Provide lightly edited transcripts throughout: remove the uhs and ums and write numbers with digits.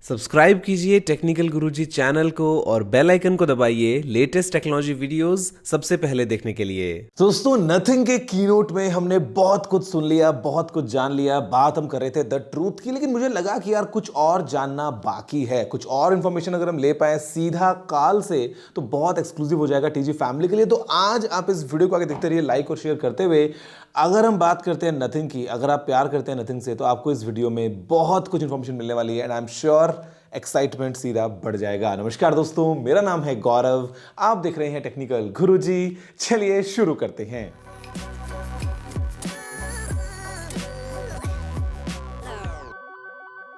Subscribe कीजिए technical गुरुजी channel को और बेल आइकन को दबाइए लेटेस्ट टेक्नोलॉजी वीडियोस सबसे पहले देखने के लिए। दोस्तों नथिंग के कीनोट में हमने बहुत कुछ सुन लिया, बहुत कुछ जान लिया। बात हम कर रहे थे द ट्रूथ की, लेकिन मुझे लगा कि यार कुछ और जानना बाकी है। कुछ और इन्फॉर्मेशन अगर हम ले पाए सीधा काल से तो बहुत एक्सक्लूसिव हो जाएगा टीजी फैमिली के लिए। तो आज आप इस वीडियो को आगे देखते रहिए, लाइक और शेयर करते हुए। अगर हम बात करते हैं नथिंग की, अगर आप प्यार करते हैं नथिंग से, तो आपको इस वीडियो में बहुत कुछ इन्फॉर्मेशन मिलने वाली है and I am sure excitement सीधा बढ़ जाएगा। नमस्कार दोस्तों, मेरा नाम है गौरव, आप देख रहे हैं टेक्निकल गुरुजी। चलिए शुरू करते हैं।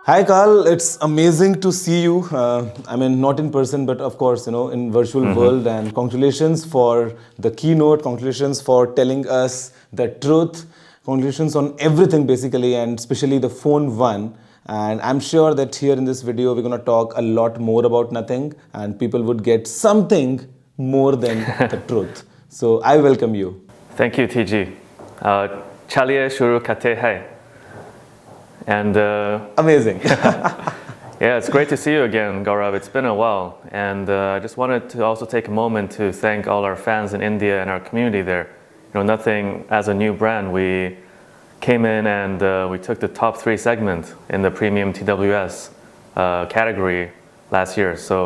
Hi Carl, it's amazing to see you. I mean, not in person, but of course, you know, in virtual world. And congratulations for the keynote. Congratulations for telling us the truth. Congratulations on everything, basically, and especially the phone one. And I'm sure that here in this video, we're going to talk a lot more about nothing, and people would get something more than the truth. So I welcome you. Thank you, TG. Chaliye shuru kate hai. And Amazing. yeah, it's great to see you again, Gaurav. It's been a while. And I just wanted to also take a moment to thank all our fans in India and our community there. You know, Nothing as a new brand, we came in and we took the top 3 segment in the premium TWS category last year. So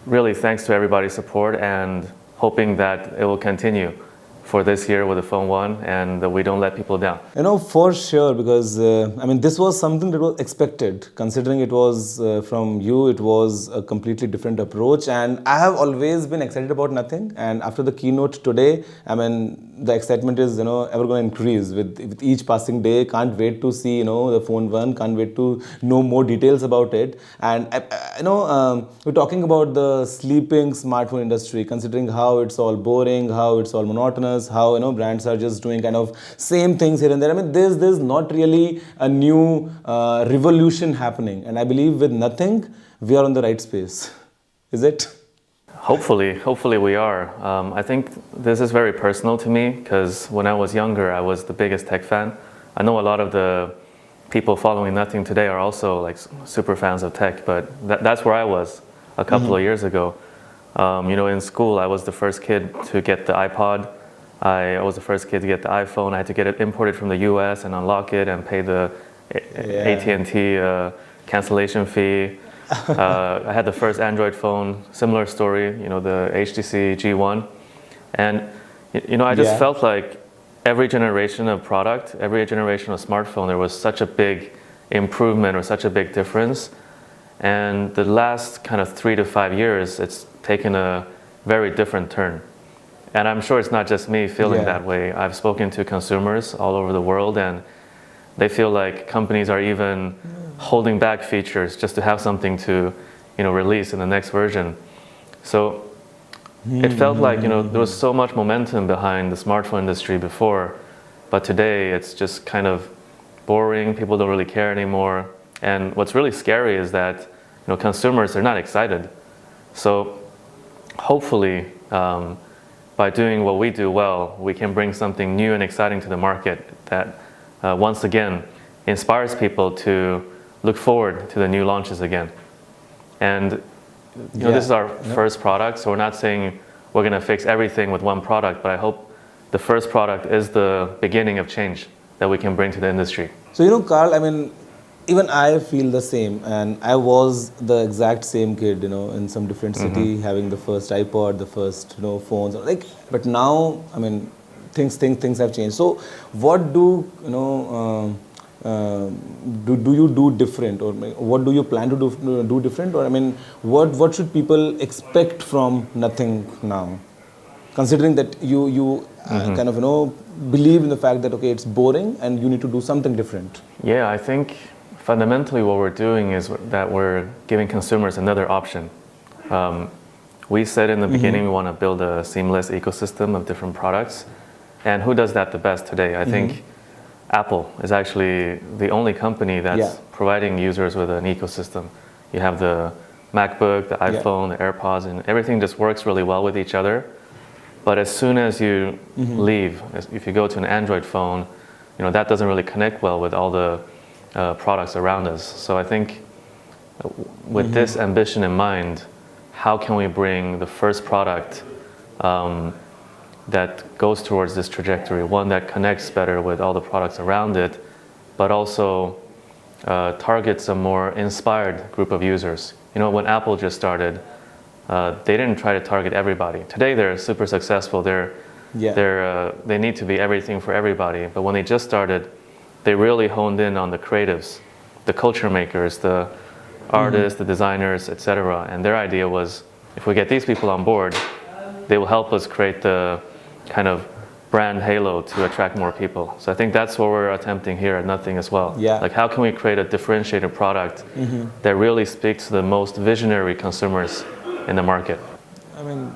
really thanks to everybody's support and hoping that it will continue for this year with the phone one and we don't let people down. You know, for sure, because I mean, this was something that was expected, considering it was from you. It was a completely different approach, and I have always been excited about nothing. And after the keynote today, I mean, the excitement is, you know, ever going to increase with each passing day. Can't wait to see, you know, the phone one. Can't wait to know more details about it. And you know, we're talking about the sleeping smartphone industry, considering how it's all boring, how it's all monotonous, how, you know, brands are just doing kind of same things here and there. I mean, there's not really a new revolution happening, and I believe with nothing we are on the right space. Is it? Hopefully we are. I think this is very personal to me because when I was younger, I was the biggest tech fan. I know a lot of the people following Nothing today are also like super fans of tech, but that's where I was a couple of years ago. You know, in school, I was the first kid to get the iPod. I was the first kid to get the iPhone. I had to get it imported from the US and unlock it and pay the AT&T cancellation fee. I had the first Android phone, similar story, you know, the HTC G1. And, you know, I just felt like every generation of product, every generation of smartphone, there was such a big improvement or such a big difference. And the last kind of 3 to 5 years, it's taken a very different turn. And I'm sure it's not just me feeling that way. I've spoken to consumers all over the world, and they feel like companies are even holding back features just to have something to, you know, release in the next version. So it felt like, you know, there was so much momentum behind the smartphone industry before, but today it's just kind of boring. People don't really care anymore. And what's really scary is that, you know, consumers are not excited. So hopefully, by doing what we do well, we can bring something new and exciting to the market that once again inspires people to look forward to the new launches again. And you know, this is our first product, so we're not saying we're going to fix everything with one product, but I hope the first product is the beginning of change that we can bring to the industry. So, you know, Carl, I mean, even I feel the same, and I was the exact same kid, you know, in some different city, having the first iPod, the first, you know, phones, like. But now, I mean, things have changed. So, what do you know? Do you do different, or what do you plan to do different, or I mean, what should people expect from nothing now, considering that you kind of, you know, believe in the fact that okay, it's boring and you need to do something different. Yeah, I think fundamentally what we're doing is that we're giving consumers another option. We said in the beginning we want to build a seamless ecosystem of different products, and who does that the best today? I think Apple is actually the only company that's providing users with an ecosystem. You have the MacBook, the iPhone, the AirPods, and everything just works really well with each other. But as soon as you leave, if you go to an Android phone, you know, that doesn't really connect well with all the products around us. So I think with this ambition in mind, how can we bring the first product that goes towards this trajectory, one that connects better with all the products around it, but also targets a more inspired group of users. You know, when Apple just started, they didn't try to target everybody. Today they're super successful. They need to be everything for everybody. But when they just started, they really honed in on the creatives, the culture makers, the artists, the designers, etc. And their idea was, if we get these people on board, they will help us create the kind of brand halo to attract more people. So I think that's what we're attempting here at Nothing as well. Yeah. Like, how can we create a differentiated product that really speaks to the most visionary consumers in the market? I mean,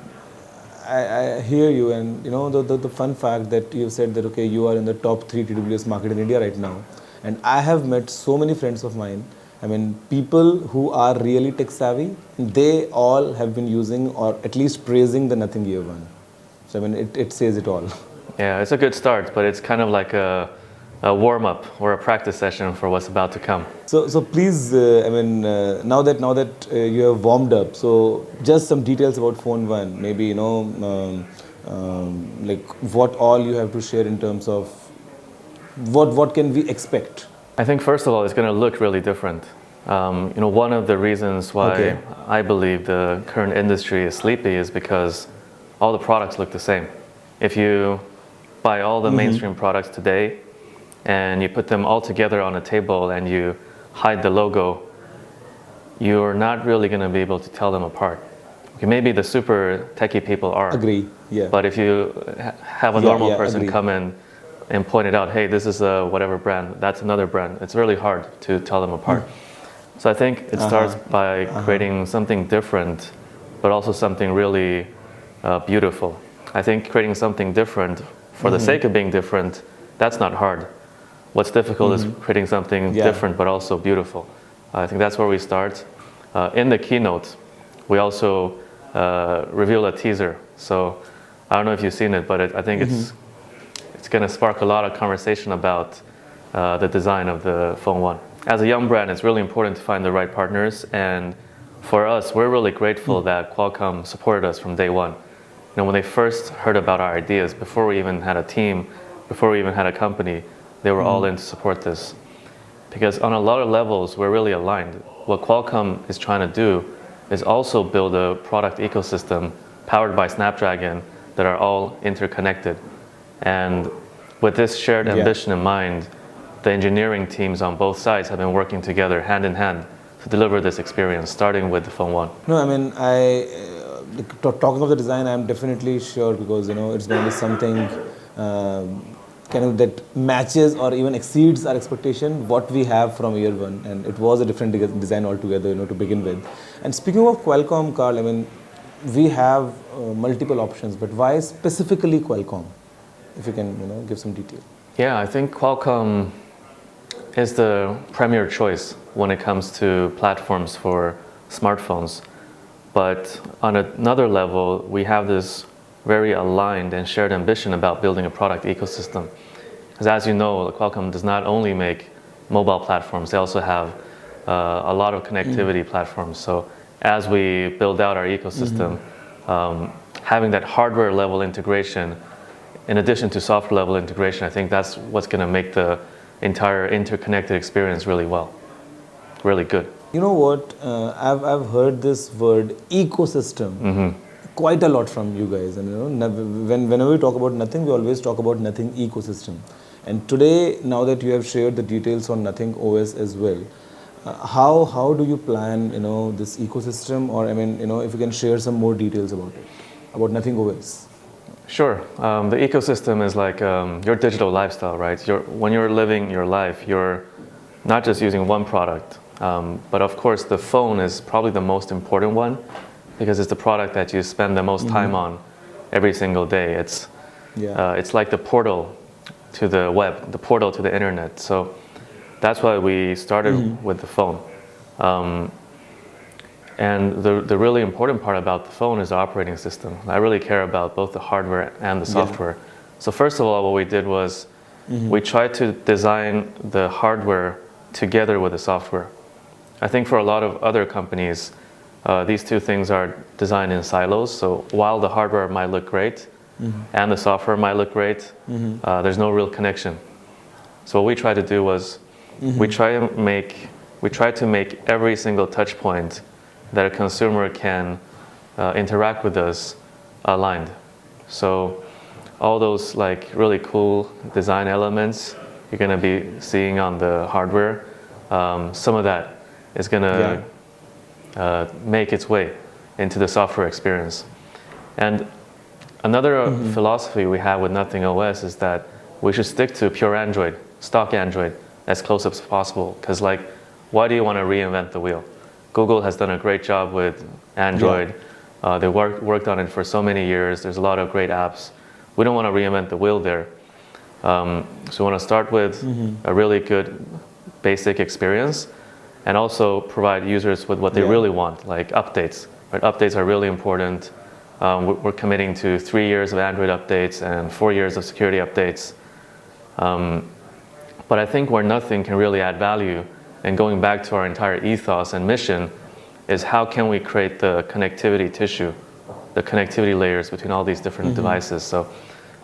I hear you, and you know the fun fact that you said that okay, you are in the top 3 TWS market in India right now, and I have met so many friends of mine. I mean, people who are really tech savvy, they all have been using or at least praising the Nothing Gear One. So I mean, it says it all. Yeah, it's a good start, but it's kind of like a warm-up or a practice session for what's about to come. So please, I mean, now that you have warmed up, so just some details about Phone One. Maybe you know, like what all you have to share in terms of what can we expect. I think first of all, it's going to look really different. You know, one of the reasons why I believe the current industry is sleepy is because all the products look the same. If you buy all the mainstream products today and you put them all together on a table and you hide the logo, you're not really going to be able to tell them apart. Okay, maybe the super techie people are. Agree. Yeah. But if you have a normal person come in and point it out, hey, this is a whatever brand, that's another brand, it's really hard to tell them apart. So I think it starts by creating something different, but also something really beautiful. I think creating something different for the sake of being different, that's not hard. What's difficult is creating something different, but also beautiful. I think that's where we start. In the keynote, we also reveal a teaser. So I don't know if you've seen it, but I think it's going to spark a lot of conversation about the design of the Phone One. As a young brand, it's really important to find the right partners. And for us, we're really grateful that Qualcomm supported us from day one. You know, when they first heard about our ideas, before we even had a team, before we even had a company, they were all in to support this. Because on a lot of levels, we're really aligned. What Qualcomm is trying to do is also build a product ecosystem powered by Snapdragon that are all interconnected. And with this shared ambition in mind, the engineering teams on both sides have been working together hand in hand to deliver this experience, starting with the Phone One. No, I mean, talking of the design, I'm definitely sure because you know it's going to be something kind of that matches or even exceeds our expectation what we have from year one, and it was a different design altogether, you know, to begin with. And speaking of Qualcomm, Carl, I mean, we have multiple options, but why specifically Qualcomm? If you can, you know, give some detail. Yeah, I think Qualcomm is the premier choice when it comes to platforms for smartphones. But on another level, we have this very aligned and shared ambition about building a product ecosystem. Because as you know, Qualcomm does not only make mobile platforms, they also have a lot of connectivity platforms. So as we build out our ecosystem, having that hardware level integration, in addition to software level integration, I think that's what's going to make the entire interconnected experience really really good. You know what? I've heard this word ecosystem quite a lot from you guys, and you know, whenever we talk about Nothing, we always talk about Nothing ecosystem. And today, now that you have shared the details on Nothing OS as well, how do you plan, you know, this ecosystem? Or I mean, you know, if you can share some more details about it, about Nothing OS. Sure. The ecosystem is like your digital lifestyle, right? When you're living your life, you're not just using one product, but of course the phone is probably the most important one because it's the product that you spend the most time on every single day. It's like the portal to the web, the portal to the internet. So that's why we started with the phone. And the really important part about the phone is the operating system. I really care about both the hardware and the software. So first of all, what we did was we tried to design the hardware together with the software. I think for a lot of other companies, these two things are designed in silos. So while the hardware might look great and the software might look great, there's no real connection. So what we tried to do was we tried to make every single touch point that a consumer can interact with us aligned. So all those like really cool design elements you're going to be seeing on the hardware, some of that is going to make its way into the software experience. And another philosophy we have with Nothing OS is that we should stick to pure Android, stock Android, as close as possible. Because like, why do you want to reinvent the wheel? Google has done a great job with Android. They worked on it for so many years. There's a lot of great apps. We don't want to reinvent the wheel there. So we want to start with a really good basic experience and also provide users with what they really want, like updates. Right? Updates are really important. We're committing to 3 years of Android updates and 4 years of security updates. But I think where Nothing can really add value, and going back to our entire ethos and mission, is how can we create the connectivity tissue, the connectivity layers between all these different devices. So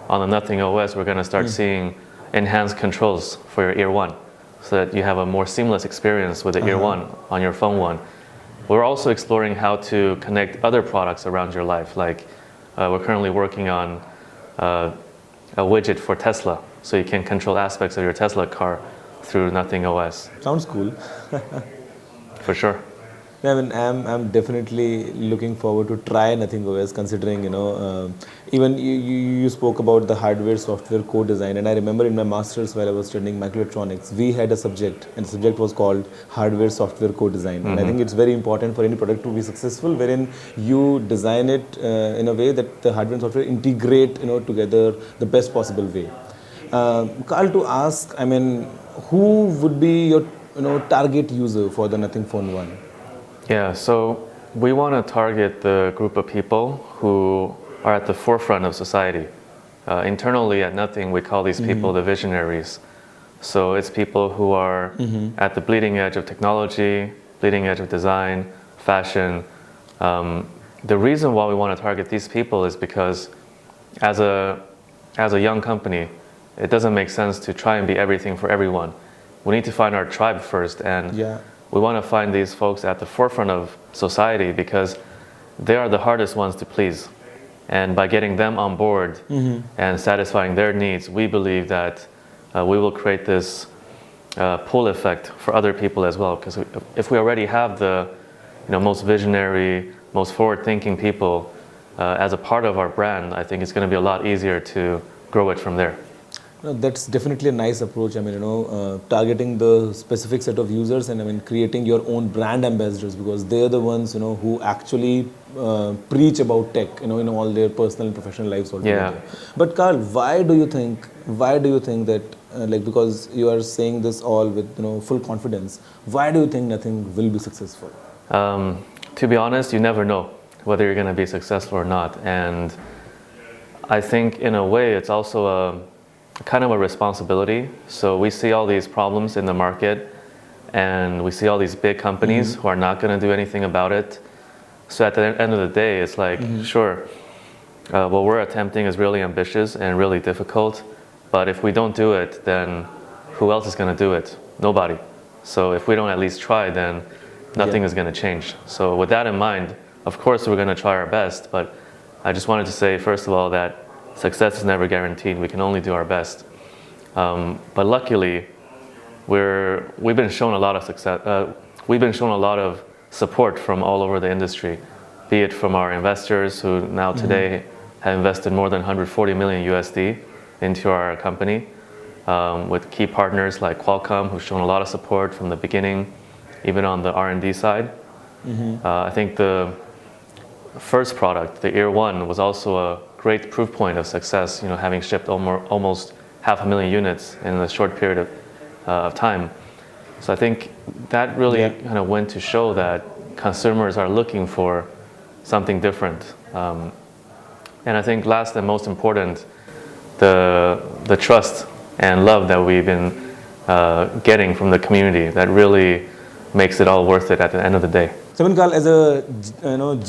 on the Nothing OS, we're going to start seeing enhanced controls for your Ear 1 so that you have a more seamless experience with the Ear 1 on your Phone 1. We're also exploring how to connect other products around your life. Like we're currently working on a widget for Tesla, so you can control aspects of your Tesla car through Nothing OS. Sounds cool. For sure. I mean, I'm definitely looking forward to try Nothing OS, considering, even you spoke about the hardware software co-design, and I remember in my master's while I was studying microelectronics, we had a subject, and the subject was called hardware software co-design. And I think it's very important for any product to be successful, wherein you design it in a way that the hardware and software integrate, together the best possible way. Carl, to ask, I mean, who would be your, target user for the Nothing Phone 1? Yeah, so we want to target the group of people who are at the forefront of society. Internally at Nothing, we call these people the visionaries. So it's people who are at the bleeding edge of technology, bleeding edge of design, fashion. The reason why we want to target these people is because as a young company, it doesn't make sense to try and be everything for everyone. We need to find our tribe first, and we want to find these folks at the forefront of society because they are the hardest ones to please. And by getting them on board and satisfying their needs, we believe that we will create this pull effect for other people as well. Because if we already have the most visionary, most forward-thinking people as a part of our brand, I think it's going to be a lot easier to grow it from there. That's definitely a nice approach. I mean, targeting the specific set of users and creating your own brand ambassadors, because they're the ones, who actually preach about tech, in all their personal and professional lives altogether. Yeah. But Carl, why do you think that, because you are saying this all with, full confidence, why do you think Nothing will be successful? To be honest, you never know whether you're going to be successful or not. And I think in a way, it's also a kind of a responsibility. So we see all these problems in the market and we see all these big companies who are not going to do anything about it. So at the end of the day, it's like, sure, what we're attempting is really ambitious and really difficult. But if we don't do it, then who else is going to do it? Nobody. So if we don't at least try, then nothing is going to change. So with that in mind, of course, we're going to try our best. But I just wanted to say, first of all, that success is never guaranteed. We can only do our best. But luckily, we've been shown a lot of success. We've been shown a lot of support from all over the industry, be it from our investors who now today have invested more than 140 million USD into our company, with key partners like Qualcomm, who've shown a lot of support from the beginning, even on the R&D side. I think the first product, the Ear 1, was also a great proof point of success, having shipped almost 500,000 units in a short period of time. So I think that really kind of went to show that consumers are looking for something different. And I think last and most important, the trust and love that we've been getting from the community that really makes it all worth it at the end of the day. So, Carl, as a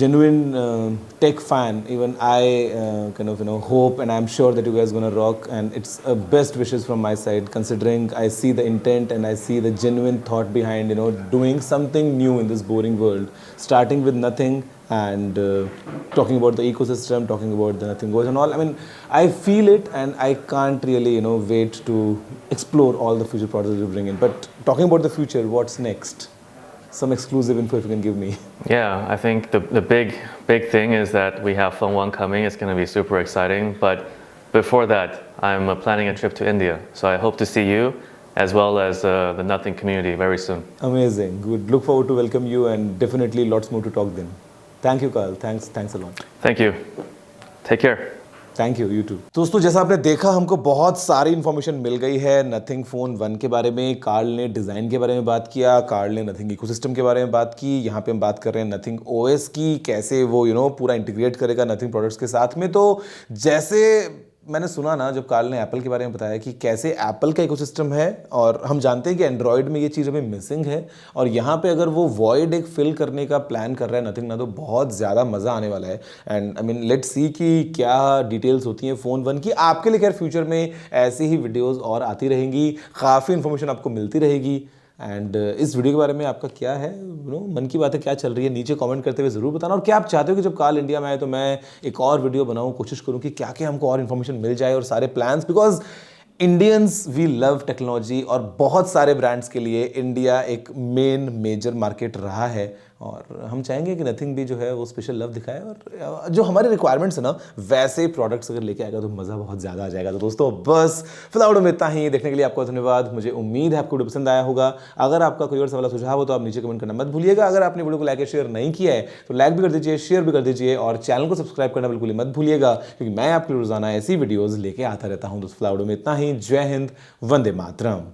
genuine tech fan, even I kind of hope, and I'm sure that you guys are gonna rock, and it's best wishes from my side. Considering I see the intent and I see the genuine thought behind doing something new in this boring world, starting with nothing and talking about the ecosystem, talking about the nothing goes and all. I mean, I feel it, and I can't really wait to explore all the future products you bring in. But talking about the future, what's next? Some exclusive info if you can give me. Yeah, I think the big thing is that we have Phone 1 coming. It's going to be super exciting. But before that, I'm planning a trip to India. So I hope to see you as well as the Nothing community very soon. Amazing. Good. Look forward to welcome you, and definitely lots more to talk then. Thank you, Carl. Thanks a lot. Thank you. Take care. Thank you you too. दोस्तों, जैसा आपने देखा, हमको बहुत सारी information मिल गई है nothing phone 1 के बारे में। कार्ल ने डिज़ाइन के बारे में बात किया, कार्ल ने नथिंग इकोसिस्टम के बारे में बात की। यहाँ पे हम बात कर रहे हैं नथिंग ओएस की, कैसे वो पूरा इंटीग्रेट करेगा नथिंग प्रोडक्ट्स के साथ में। तो जैसे मैंने सुना ना, जब कार्ल ने एप्पल के बारे में बताया कि कैसे एप्पल का इकोसिस्टम है, और हम जानते हैं कि एंड्रॉयड में ये चीज़ अभी मिसिंग है, और यहाँ पे अगर वो वॉइड एक फिल करने का प्लान कर रहा है नथिंग ना, तो बहुत ज़्यादा मज़ा आने वाला है। And I mean let's see कि क्या डिटेल्स होती हैं फ़ोन 1 की। आपके लिए खैर फ्यूचर में ऐसी ही वीडियोज़ और आती रहेंगी, काफ़ी इन्फॉर्मेशन आपको मिलती रहेगी। एंड इस वीडियो के बारे में आपका क्या है, मन की बातें क्या चल रही है, नीचे कमेंट करते हुए ज़रूर बताना। और क्या आप चाहते हो कि जब कार्ल इंडिया में आए तो मैं एक और वीडियो बनाऊँ, कोशिश करूँ कि क्या क्या हमको और इन्फॉर्मेशन मिल जाए और सारे plans, because Indians we love technology, और बहुत सारे ब्रांड्स के लिए इंडिया एक मेजर मार्केट रहा है, और हम चाहेंगे कि नथिंग भी जो है वो स्पेशल लव दिखाए, और जो हमारे रिक्वायरमेंट्स है ना वैसे प्रोडक्ट्स अगर लेके आएगा तो मज़ा बहुत ज़्यादा आ जाएगा। तो दोस्तों, बस फिलहाल में इतना ही। देखने के लिए आपको धन्यवाद। मुझे उम्मीद है आपको वीडियो पसंद आया होगा। अगर आपका कोई और सवाल सुझाव हो तो आप नीचे कमेंट करना मत भूलिएगा। अगर आपने वीडियो को लाइक या शेयर नहीं किया है तो लाइक भी कर दीजिए, शेयर भी कर दीजिए, और चैनल को सब्सक्राइब करना बिल्कुल ही मत भूलिएगा, क्योंकि मैं आपके लिए रोजाना ऐसी वीडियोज़ लेके आता रहता हूँ। दोस्तों, फिलहाल में इतना ही। जय हिंद, वंदे मातरम।